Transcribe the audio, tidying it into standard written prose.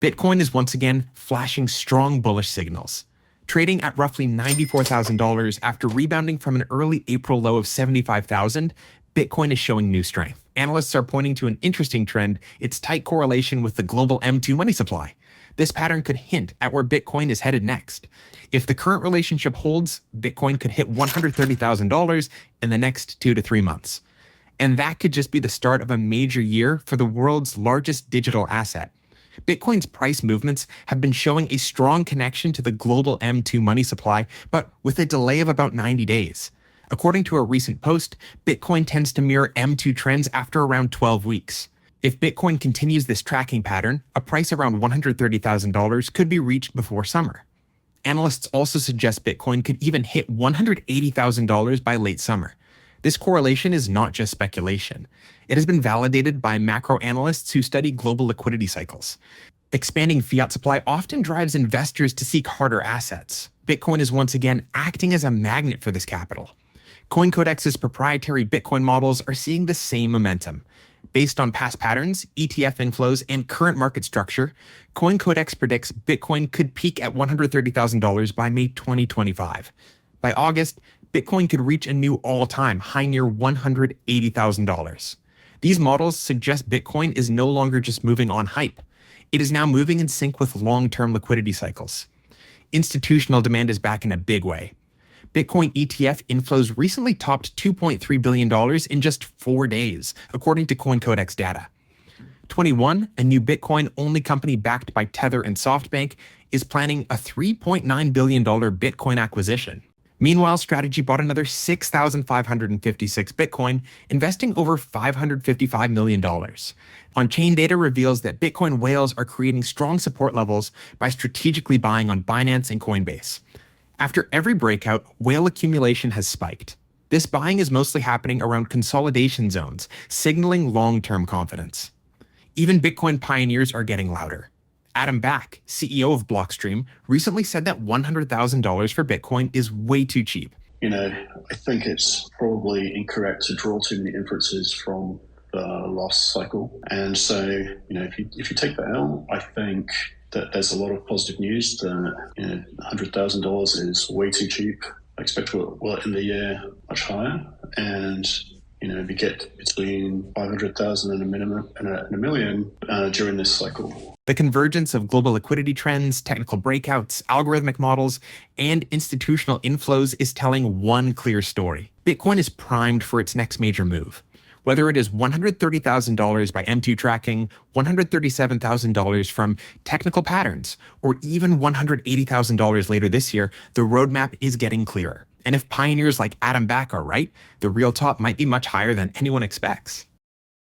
Bitcoin is once again flashing strong bullish signals. Trading at roughly $94,000 after rebounding from an early April low of $75,000, Bitcoin is showing new strength. Analysts are pointing to an interesting trend, its tight correlation with the global M2 money supply. This pattern could hint at where Bitcoin is headed next. If the current relationship holds, Bitcoin could hit $130,000 in the next 2 to 3 months. And that could just be the start of a major year for the world's largest digital asset. Bitcoin's price movements have been showing a strong connection to the global M2 money supply, but with a delay of about 90 days. According to a recent post, Bitcoin tends to mirror M2 trends after around 12 weeks. If Bitcoin continues this tracking pattern, a price around $130,000 could be reached before summer. Analysts also suggest Bitcoin could even hit $180,000 by late summer. This correlation is not just speculation. It has been validated by macro analysts who study global liquidity cycles. Expanding fiat supply often drives investors to seek harder assets. Bitcoin is once again acting as a magnet for this capital. CoinCodex's proprietary Bitcoin models are seeing the same momentum. Based on past patterns, ETF inflows, and current market structure, CoinCodex predicts Bitcoin could peak at $130,000 by May 2025. By August, Bitcoin could reach a new all-time high near $180,000. These models suggest Bitcoin is no longer just moving on hype. It is now moving in sync with long-term liquidity cycles. Institutional demand is back in a big way. Bitcoin ETF inflows recently topped $2.3 billion in just 4 days, according to CoinCodex data. 21, a new Bitcoin-only company backed by Tether and SoftBank, is planning a $3.9 billion Bitcoin acquisition. Meanwhile, Strategy bought another 6,556 Bitcoin, investing over $555 million. On-chain data reveals that Bitcoin whales are creating strong support levels by strategically buying on Binance and Coinbase. After every breakout, whale accumulation has spiked. This buying is mostly happening around consolidation zones, signaling long-term confidence. Even Bitcoin pioneers are getting louder. Adam Back, CEO of Blockstream, recently said that $100,000 for Bitcoin is way too cheap. I think it's probably incorrect to draw too many inferences from the last cycle. And so, if you take that out, I think that there's a lot of positive news that $100,000 is way too cheap. I expect we'll end the year much higher, and we get between 500,000 and a million during this cycle. The convergence of global liquidity trends, technical breakouts, algorithmic models, and institutional inflows is telling one clear story. Bitcoin is primed for its next major move. Whether it is $130,000 by M2 tracking, $137,000 from technical patterns, or even $180,000 later this year, the roadmap is getting clearer. And if pioneers like Adam Back are right, the real top might be much higher than anyone expects.